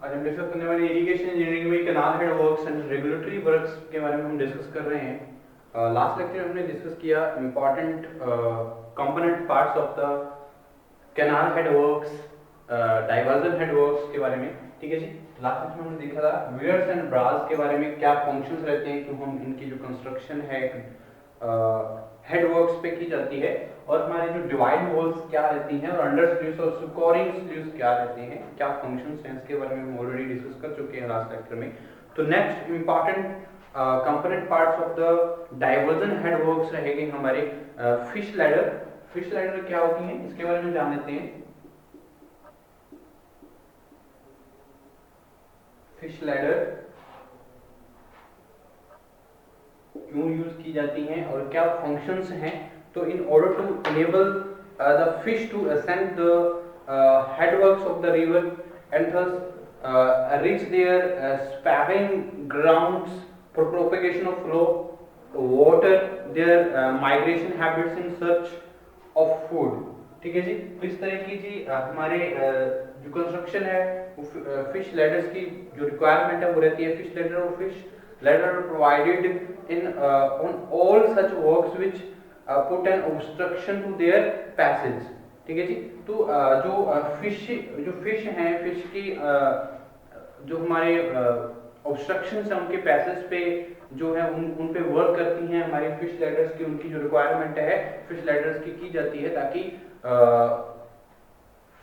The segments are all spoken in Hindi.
आज हम डिस्कस करने वाले इरिगेशन इंजीनियरिंग में canal head works and regulatory works के बारे में हम डिस्कस कर रहे हैं। लास्ट लेक्चर में हमने डिस्कस किया important component parts of the canal head works, diversion head works के बारे में। ठीक है जी, लास्ट लेक्चर में हमने देखा था वियर्स एंड ब्रास के बारे में, क्या फंक्शंस रहते हैं, क्यों हम इनकी जो कंस्ट्रक्शन है हेड वर्क्स पे की जाती है, और हमारे जो डिवाइड वॉल्स क्या रहती हैं, और अंडर स्लूस और स्कोरिंग स्लूस क्या रहती हैं, क्या फंक्शंस हैं, इसके बारे में हम ऑलरेडी डिस्कस कर चुके हैं लास्ट लेक्चर में। तो next important component parts of the diversion head works रहेंगे हमारे फिश लैडर। फिश लैडर क्या होती हैं इसके बारे में जान लेते हैं। फिश लैडर क्यों यूज की जाती हैं और क्या फंक्शंस हैं। तो in order to enable the fish to ascend the headworks of the river and thus reach their spawning grounds for propagation of flow water, their migration habits in search of food। ठीक है जी, तो इस तरह की जी हमारे जो कंस्ट्रक्शन है वो फिश लैडर्स की जो रिक्वायरमेंट है वो रहती है। फिश लैडर और fish ladder are provided in on all such works which put an obstruction to their passage। ठीक है जी, तो जो फिश हैं, फिश की जो हमारे ऑब्स्ट्रक्शंस हैं उनके पैसेज पे जो है उन पे वर्क करती हैं हमारी फिश लैडर्स की। उनकी जो रिक्वायरमेंट है फिश लैडर्स की जाती है ताकि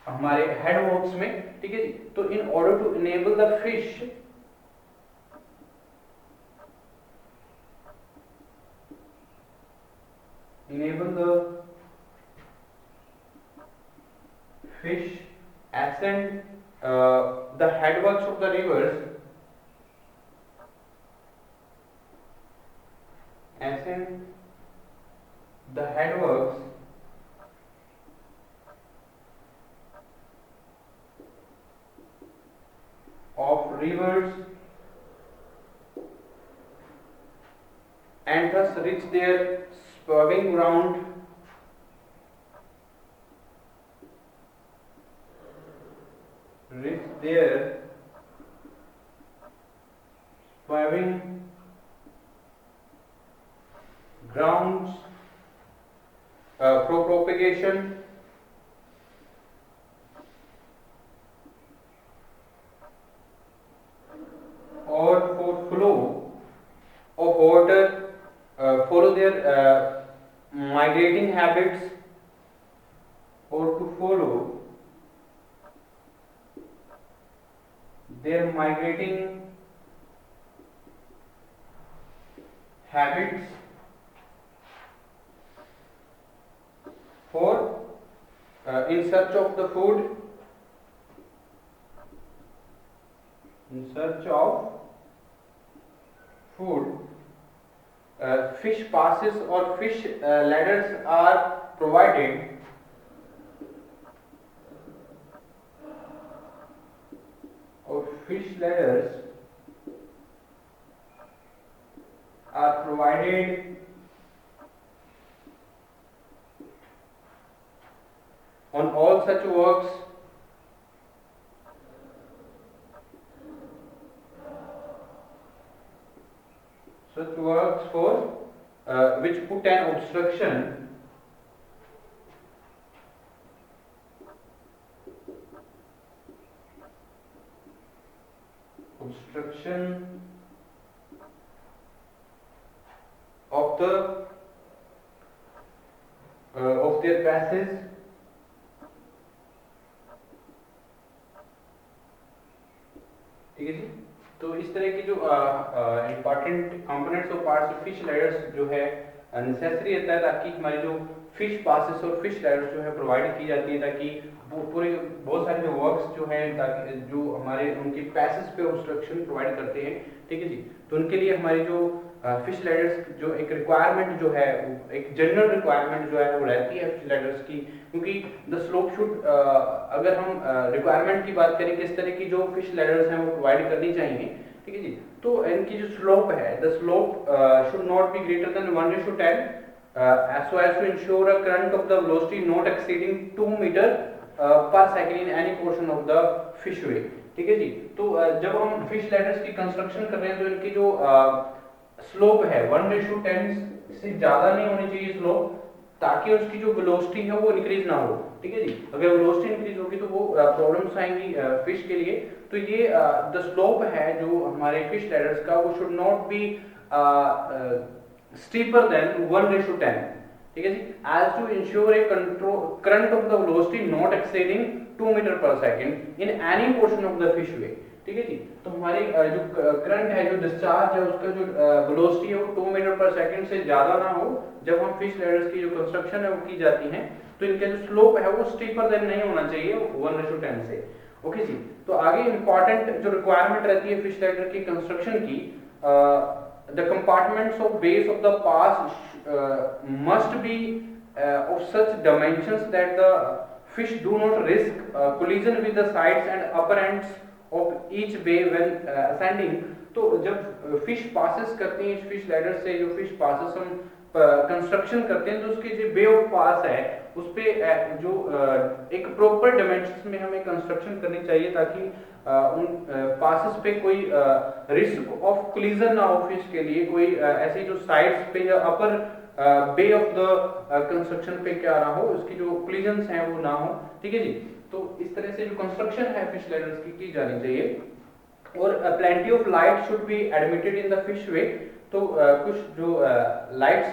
हमारे हेड वर्क्स में, ठीक है जी, तो in order to enable the fish enable the fish ascend the headworks of the rivers, ascend the headworks of rivers and thus reach their spawning ground, reach their spawning grounds for propagation or for flow of water, follow their migrating habits, or to follow their migrating habits for in search of the food, in search of food। Fish passes or fish ladders are provided or fish ladders are provided on all such works for which put an obstruction of the of their passage ठीक है जी। तो इस तरह की जो इंपॉर्टेंट कंपोनेंट्स और पार्ट्स ऑफ फिश लैडर्स जो है नेसेसरी रहता है ताकि हमारी जो फिश पासेस और फिश लैडर्स जो है प्रोवाइड की जाती है ताकि पूरे बहुत सारे जो वर्क्स जो हैं ताकि जो हमारे उनके पैसेज पे ऑब्स्ट्रक्शन प्रोवाइड करते हैं। ठीक है जी, तो उनके लिए हमारी जो फिश लैडर्स जो एक रिक्वायरमेंट जो है एक जनरल रिक्वायरमेंट जो है वो रहती है फिश लैडर्स की, क्योंकि द स्लोप शुड अगर हम रिक्वायरमेंट की बात करें किस तरह की जो फिश लैडर्स हैं वो प्रोवाइड करनी चाहिए। ठीक है जी, तो इनकी जो स्लोप है the slope should not be greater than 1:10 so as to ensure a current of the velocity not exceeding 2 meter per second in any portion of the fishway। ठीक है जी। तो जब हम फिश लैडर्स की कंस्ट्रक्शन कर रहे हैं तो इनकी जो स्लोप है 1:10 से ज्यादा नहीं होनी चाहिए स्लोप, ताकि उसकी जो वेलोसिटी है वो इंक्रीज ना हो, ठीक है जी। अगर वेलोसिटी इंक्रीज होगी तो वो प्रॉब्लम्स आएंगी फिश के लिए। तो ये द स्लोप है जो हमारे फिश लैडर्स का, वो should not be steeper than 1:10, ठीक है जी, as to ensure a control current of the velocity not exceeding 2 metre पर second in any portion of the fish way, ठीक है जी। तो हमारी जो करंट है, जो डिस्चार्ज है, उसका जो वेलोसिटी है वो 2 मीटर पर सेकंड से ज्यादा ना हो जब हम फिश लैडर्स की जो कंस्ट्रक्शन है वो की जाती है। तो इनका जो स्लोप है वो स्टीपर देन नहीं होना चाहिए 1:10 से। ओके जी। तो आगे इंपॉर्टेंट जो रिक्वायरमेंट रहती है फिश लैडर की कंस्ट्रक्शन की, the compartments of base of the pass must be of such dimensions that the fish do not risk collision with the sides and upper ends of each bay when ascending। तो जब फिश पासेस करते हैं इस फिश लैडर से, जो फिश पासेस हम कंस्ट्रक्शन करते हैं, तो उसकी जो बे ऑफ पास है उस पे जो एक प्रॉपर डायमेंशंस में हमें कंस्ट्रक्शन करनी चाहिए, ताकि उन पासेस पे कोई रिस्क ऑफ कोलिजन ना हो फिश के लिए, कोई ऐसी जो साइड्स पे या अपर बे ऑफ द कंस्ट्रक्शन पे क्या ना हो, उसकी जो कोलिजन्स हैं वो ना हो, ठीक है जी। तो इस तरह से जो कंस्ट्रक्शन है फिश लैडर्स की जानी चाहिए। और plenty of light should be admitted in the fish way. तो कुछ जो लाइट्स,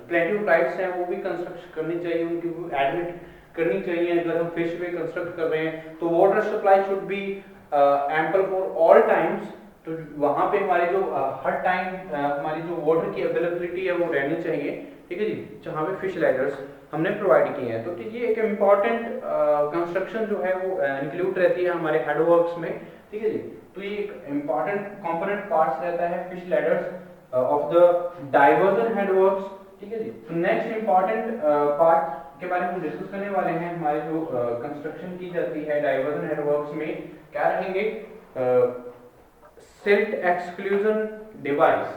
प्लेंटी ऑफ लाइट्स हैं वो भी कंस्ट्रक्ट करनी चाहिए, उनकी एडमिट करनी चाहिए अगर हम फिश वे कंस्ट्रक्ट कर रहे हैं। तो water supply should be ample for all times. तो वहां पे हमारी जो हर टाइम हमारी जो वाटर की अवेलेबिलिटी है वो रहनी चाहिए, ठीक है जी, जहाँ पे फिश लैडर्स हमने प्रोवाइड किए हैं। तो ये एक इम्पॉर्टेंट कंस्ट्रक्शन जो है वो इंक्लूड रहती है हमारे हेडवर्क्स में, ठीक है जी। तो ये एक इम्पॉर्टेंट कंपोनेंट पार्ट्स रहता है fish ladders of the diversion headworks, ठीक है जी। तो नेक्स्ट इम्पॉर्टेंट पार्ट के बारे में हम डिस्कस करने वाले हैं, हमारे जो कंस्ट्रक्शन की जाती है डाइवर्जन हेडवर्क्स में, क्या रहेंगे? सिल्ट एक्सक्लूजन डिवाइस,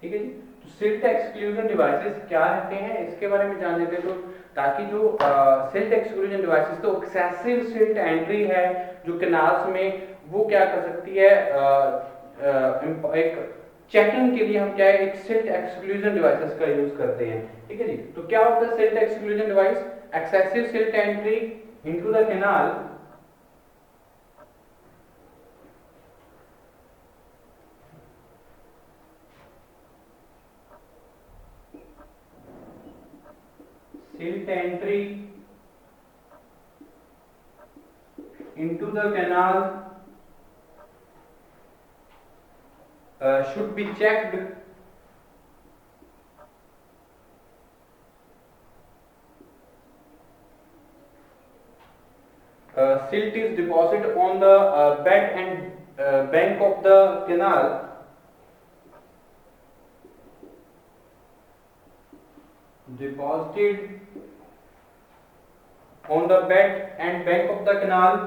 ठीक है जी। तो सिल्ट एक्सक्लूजन डिवाइसेस क्या रहते हैं इसके बारे में जान लेते हैं। तो ताकि जो सिल्ट एक्सक्लूजन डिवाइसेस, तो एक्सेसिव सिल्ट एंट्री है जो कैनाल्स में, वो क्या कर सकती है, एक चेकिंग के लिए हम क्या है, एक सिल्ट एक्सक्लूजन डिवाइसेस का यूज करते हैं, ठीक है जी। तो क्या होता है silt exclusion device? Excessive silt entry into the canal silt entry into the canal should be checked silt is deposited on the bed and bank of the canal deposited on the bed and bank of the canal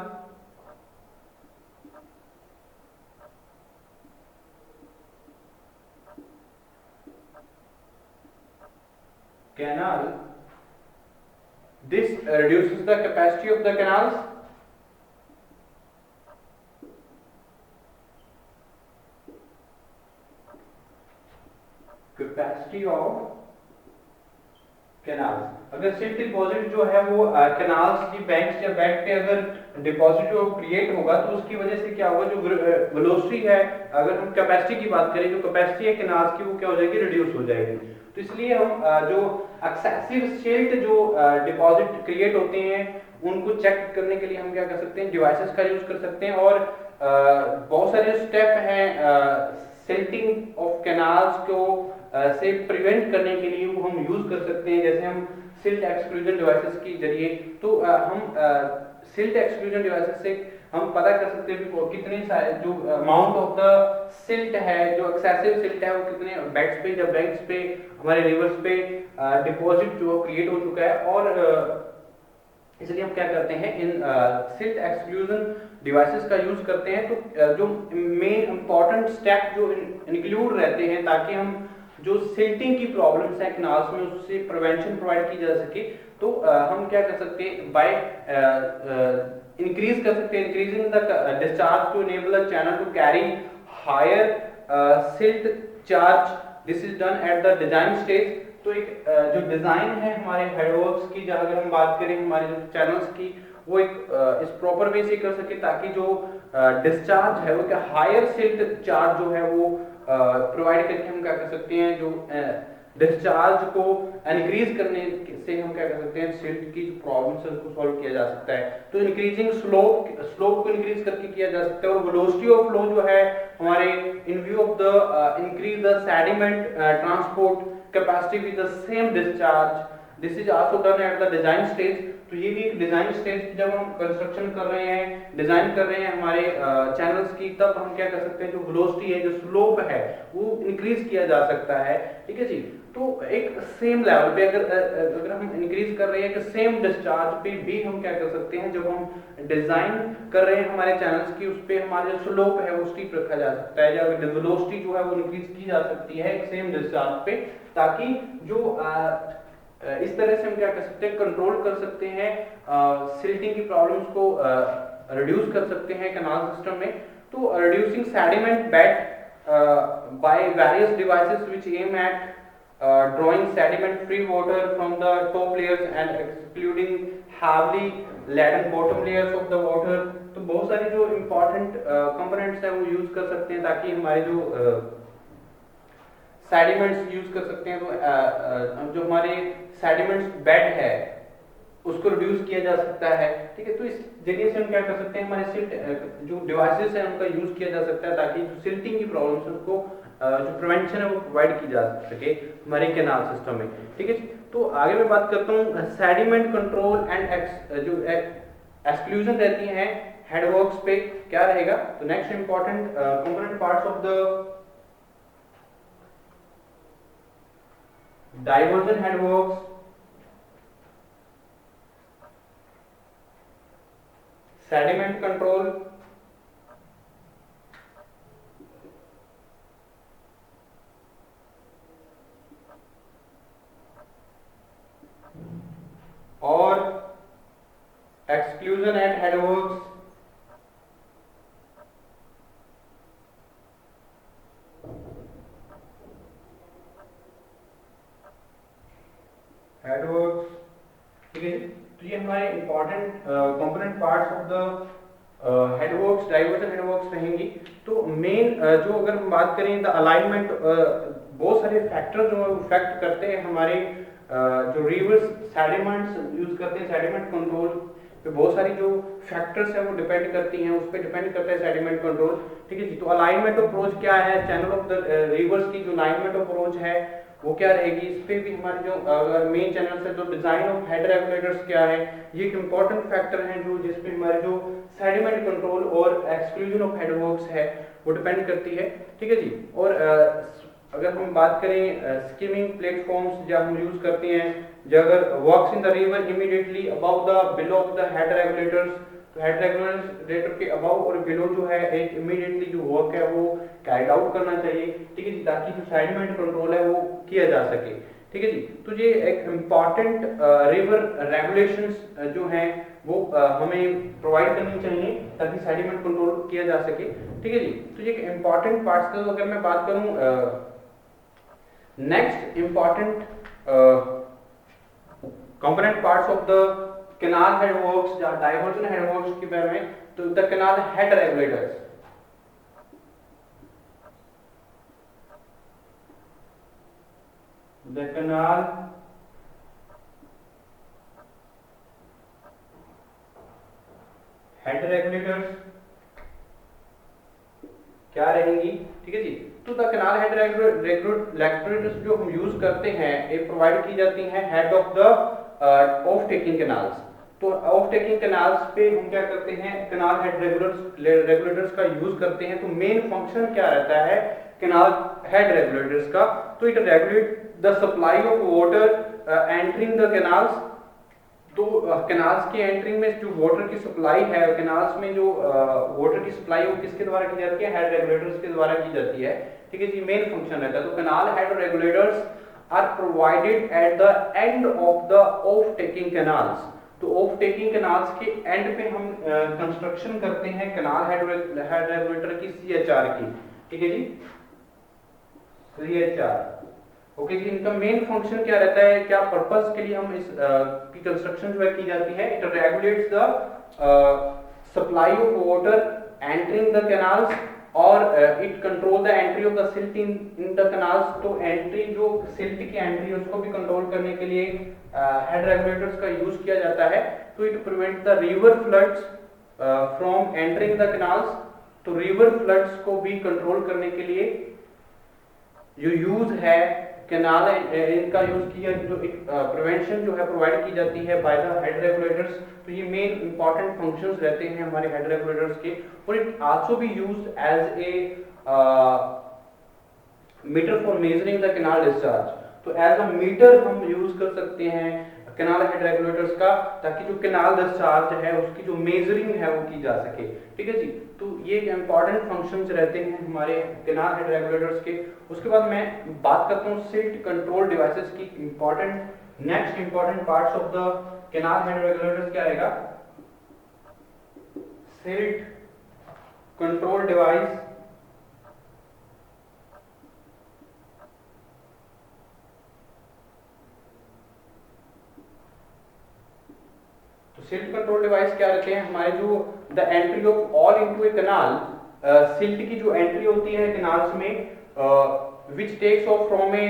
this reduces the capacity of the canals of canals. अगर सिल्ट डिपॉजिट जो है वो कैनाल्स की बैंक्स या बेड पे अगर डिपॉजिट जो क्रिएट होगा, तो उसकी वजह से क्या होगा, जो वेलोसिटी है, अगर हम कैपेसिटी की बात करें, जो कैपेसिटी है कैनाल्स की वो क्या हो जाएगी, रिड्यूस हो जाएगी। तो इसलिए हम जो एक्सेसिव सिल्ट जो डिपॉजिट क्रिएट होते हैं उनको चेक करने के लिए हम क्या कर सकते हैं, डिवाइसेस का यूज कर सकते हैं। और बहुत सारे स्टेप हैं सिल्टिंग ऑफ कैनाल्स को से प्रिवेंट करने के लिए वो हम यूज कर सकते हैं, जैसे हम सिल्ट एक्सक्लूजन डिवाइसेस के जरिए। तो हम सिल्ट एक्सक्लूजन डिवाइसेस से हम पता कर सकते हैं कि कितने जो अमाउंट ऑफ द सिल्ट है, जो एक्सेसिव सिल्ट है, वो कितने बेड्स पे या बैंक्स पे, हमारे रिवर्स पे डिपॉजिट जो क्रिएट हो चुका है। और इसलिए हम क्या करते हैं, इन सिल्ट एक्सक्लूजन डिवाइसेस का यूज करते हैं। तो जो मेन इंपॉर्टेंट स्टेप जो इंक्लूड रहते हैं ताकि हम जो सिल्टिंग की प्रॉब्लम्स है कैनाल्स में उससे प्रिवेंशन प्रोवाइड की जा सके, तो हम क्या कर सकते हैं, बाय इंक्रीज कर सकते हैं, increasing the discharge to enable a channel to carry higher silt charge. This is done at the design stage. तो एक जो डिजाइन है हमारे हेडवर्क्स की, जहाँ अगर हम बात करें हमारे जो चैनल्स की, वो एक इस प्रॉपर वे से कर सके ताकि जो डिस्चार्ज है वो क्या हायर सिल्ट चार्ज जो है वो प्रोवाइड करके हम क्या कर सकते हैं, जो डिस्चार्ज को इंक्रीज करने से हम क्या कर सकते हैं, सिल्ट की जो प्रॉब्लम्स है उसको सॉल्व किया जा सकता है। तो इंक्रीजिंग स्लोप को इंक्रीज करके किया जा सकता है। और वेलोसिटी ऑफ फ्लो जो है हमारे इन view of the increase the sediment transport capacity with the same discharge, this is also done at the design stage. तो ये भी एक डिजाइन स्टेज जब हम कंस्ट्रक्शन कर रहे हैं, डिजाइन कर रहे हैं हमारे चैनल्स की, तब हम क्या कर सकते हैं, जो वेलोसिटी है, जो स्लोप है, वो इंक्रीज किया जा सकता है। ठीक है जी। तो एक सेम लेवल पे अगर हम इंक्रीज कर रहे हैं कि सेम डिस्चार्ज पे भी हम क्या कर सकते हैं, जब हम डिजाइन कर रहे हैं हमारे चैनल्स की, उस पे हमारा जो स्लोप है वो स्टीप रखा जा सकता है, या वेलोसिटी जो है वो इंक्रीज की जा सकती है एक सेम डिस्चार्ज पे, ताकि जो इस तरह से हम क्या कर सकते हैं, कंट्रोल कर सकते हैं, सिल्टिंग की प्रॉब्लम्स को रिड्यूस कर सकते हैं कैनाल सिस्टम में। तो reducing sediment bed by various devices which aim at drawing sediment free water from the top layers and excluding heavily laden bottom layers of the water। तो बहुत सारी जो important components है वो यूज कर सकते हैं ताकि हमारे जो सेडिमेंट्स यूज कर सकते हैं। तो जो हमारे सेडिमेंट्स बेड है उसको रिड्यूस किया जा सकता है। ठीक है। तो इस जरिए से हम क्या कर सकते हैं, हमारे सिल्ट जो डिवाइसेस है उनका यूज किया जा सकता है ताकि जो सिल्टिंग की प्रॉब्लम्स है उसको जो प्रिवेंशन है वो प्रोवाइड की जा सके हमारे कैनाल सिस्टम में। ठीक है। तो आगे मैं बात करता हूँ सेडिमेंट कंट्रोल एंड जो एक्सक्लूजन रहती हैं हेडवर्क्स पे क्या रहेगा। तो next important component parts of the diversion headworks, sediment control, और एक्सक्लूजन एट हेडवर्क्स। हेडवर्क्स। ठीक है। तो ये हमारे important component parts of the headworks, diversion headworks रहेंगी। तो मेन जो अगर हम बात करें द अलाइनमेंट, बहुत सारे फैक्टर जो इफेक्ट करते हैं हमारे जो रिवर्स सेडिमेंट्स यूज करते हैं, सेडिमेंट कंट्रोल पे बहुत सारी जो फैक्टर्स है वो डिपेंड करती हैं, उस पर डिपेंड करता है सेडिमेंट कंट्रोल। ठीक है जी। तो अलाइनमेंट अप्रोच क्या है, चैनल ऑफ द रिवर्स की जो अलाइनमेंट अप्रोच है वो क्या रहेगी, इस पे भी हमारे जो मेन चैनल से जो डिजाइन ऑफ हेड रेगुलेटर्स क्या है, ये एक इंपॉर्टेंट फैक्टर है जो जिसपे हमारे जो सेडिमेंट कंट्रोल और एक्सक्लूजन ऑफ हेडवर्क्स है वो डिपेंड करती है। ठीक है जी। और अगर हम बात करें स्कीमिंग प्लेटफॉर्म्स जब हम यूज करते हैं, जब अगर works in the river immediately above the below of the head regulators, तो हेड रेगुलेटर के अबव और बिलो जो है एक इमीडिएटली जो वर्क है वो कैरिड आउट करना चाहिए। ठीक है जी। ताकि जो सेडिमेंट कंट्रोल है वो किया जा सके। ठीक है जी। तो ये एक इम्पॉर्टेंट रिवर रेगुलेशंस जो हैं वो हमें प्रोवाइड करनी चाहिए ताकि सेडिमेंट कंट्रोल किया जा सके। ठीक है जी। तो ये इम्पॉर्टेंट पार्ट्स का अगर मैं बात करूं, next important component parts of the canal headworks या डाइवर्जन हेडवर्क्स के बारे में, तो the canal head regulators. The canal head regulators क्या रहेंगी। ठीक है जी। तो द कैनाल हेड रेगुलेटर्स जो हम यूज करते हैं ये प्रोवाइड की जाती हैं head of the off taking canals. तो ऑफ टेकिंग कैनाल्स पे हम क्या करते हैं, कैनाल हेड रेगुलेटर्स का यूज करते हैं। तो मेन फंक्शन क्या रहता है कैनाल हेड रेगुलेटर्स का, तो it regulate the supply of water entering the canals. तो कैनाल्स की एंट्रिंग में जो वाटर की सप्लाई है, कैनाल्स में जो वाटर की सप्लाई वो किसके द्वारा की जाती है, हेड रेगुलेटर्स के द्वारा की जाती है। ठीक है जी, मेन फंक्शन रहता है। तो canal head regulators are provided at the end of the off taking canals. तो ऑफ टेकिंग कैनाल्स के एंड पे हम कंस्ट्रक्शन करते हैं कैनाल हेड रेगुलेटर की CHR की, ठीक है जी, CHR। ओके जी, इनका मेन फंक्शन क्या रहता है, क्या पर्पस के लिए हम इस की कंस्ट्रक्शन जो है की जाती है? It regulates the supply of water entering the canals और it control the entry of the silt in the canals. तो एंट्री जो सिल्ट की एंट्री है उसको भी कंट्रोल करने के लिए हेड रेगुलेटर्स का यूज किया जाता है। तो it prevent the river floods from entering the canals. तो रिवर फ्लड्स को भी कंट्रोल करने के लिए जो यूज है कैनाल इनका यूज किया, जो प्रिवेंशन जो है प्रोवाइड की जाती है बाय द हेड रेगुलेटर्स। तो ये मेन इंपॉर्टेंट फंक्शंस रहते हैं हमारे हेड रेगुलेटर्स के। और it also be used as a meter for measuring the canal discharge. तो एज अ मीटर हम यूज कर सकते हैं कैनाल हेड रेगुलेटर्स का, ताकि जो कैनाल डिस्चार्ज है उसकी जो मेजरिंग है वो की जा सके, ठीक है जी। तो ये इंपॉर्टेंट फंक्शंस रहते हैं हमारे कैनाल हेड रेगुलेटर्स के। उसके बाद मैं बात करता हूँ सिल्ट कंट्रोल डिवाइसेस की। Important next important parts of the canal head regulators क्या रहेगा? Silt control device, silt control device क्या रहते हैं हमारे? जो the entry of all into a canal, silt की जो एंट्री होती है कैनाल्स में which takes off from a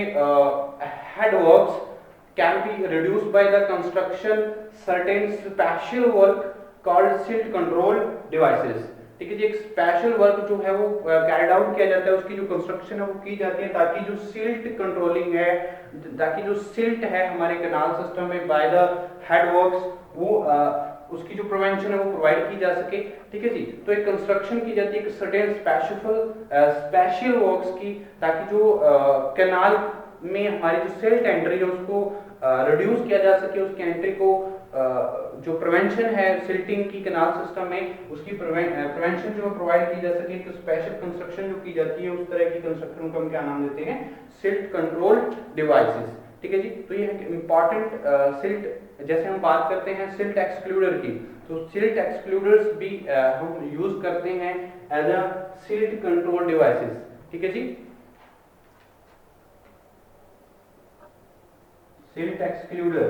head works can be reduced by the construction certain special work called silt control devices, ठीक है जी। एक स्पेशल वर्क जो है वो कैरिड आउट किया जाता है, उसकी जो कंस्ट्रक्शन है वो की जाती है ताकि जो सिल्ट कंट्रोलिंग है, ताकि जो सिल्ट है हमारे कैनाल सिस्टम में बाय द हेड वर्क्स वो उसकी जो प्रिवेंशन है वो प्रोवाइड की जा सके, ठीक है जी। तो एक कंस्ट्रक्शन की जाती है एक सर्टेन स्पेशल वर्क्स की, ताकि जो कैनाल में हमारी जो सिल्ट एंट्री है उसको रिड्यूस किया जा सके, उसकी एंट्री को जो प्रिवेंशन है सिल्टिंग की कैनाल सिस्टम में उसकी प्रिवेंशन जो प्रोवाइड की जा सके। तो स्पेशल कंस्ट्रक्शन जो की जाती है उस तरह की कंस्ट्रक्शन को हम क्या नाम देते हैं? सिल्ट कंट्रोल डिवाइसेस, ठीक है जी। तो ये है इंपॉर्टेंट सिल्ट, जैसे हम बात करते हैं सिल्ट एक्सक्लूडर की, तो सिल्ट एक्सक्लूडर्स भी हम यूज करते हैं as a silt control devices, ठीक है जी। सिल्ट एक्सक्लूडर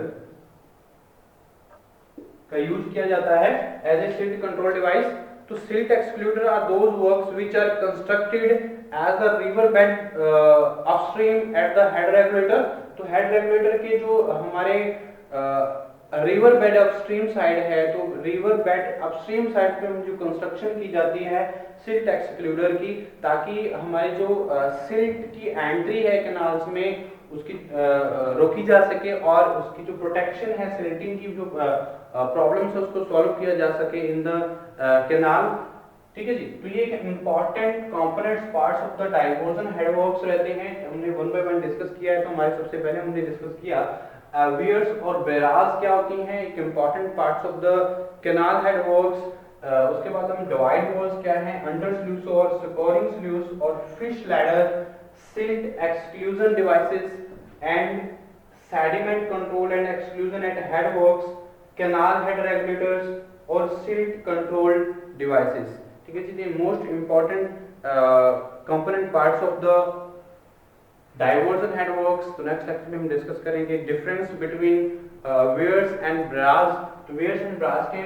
का यूज किया जाता है as a silt control device. तो silt excluder are those works which are constructed as the river bed upstream at the head regulator. तो हेड रेगुलेटर के जो हमारे रिवर बेड अपस्ट्रीम साइड है, तो रिवर बेड अपस्ट्रीम साइड पे जो कंस्ट्रक्शन की जाती है सिल्ट एक्सक्लूडर की, ताकि हमारी जो सिल्ट की एंट्री है कैनाल्स में उसकी रोकी जा सके और उसकी जो प्रोटेक्शन है सिल्टिंग की जो प्रॉब्लम्स है उसको सॉल्व किया जा सके इन द कैनाल, ठीक है जी। तो ये एक important components parts of the diversion headworks रहते हैं। हमने वन बाय वन डिस्कस किया है। तो हमारे सबसे पहले हमने डिस्कस किया वियर्स और बैराज क्या होती हैं, एक important parts of the canal headworks. उसके बाद हम डिवाइड वॉल्स क्या हैं, अंडर स्लूस और स्कोरिंग स्लूस और fish ladder, silt exclusion devices and sediment control and exclusion at headworks, canal head regulators और silt control devices, ठीक है जी। ये most important component parts of the diversion headworks. तो नेक्स्ट लेक्चर में हम डिस्कस करेंगे difference between weirs and barrages. तो वेयर्स एंड ब्राज के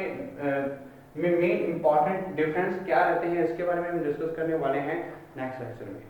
में मेन इंपॉर्टेंट डिफरेंस क्या रहते हैं इसके बारे में हम डिस्कस करने वाले हैं नेक्स्ट लेक्चर में।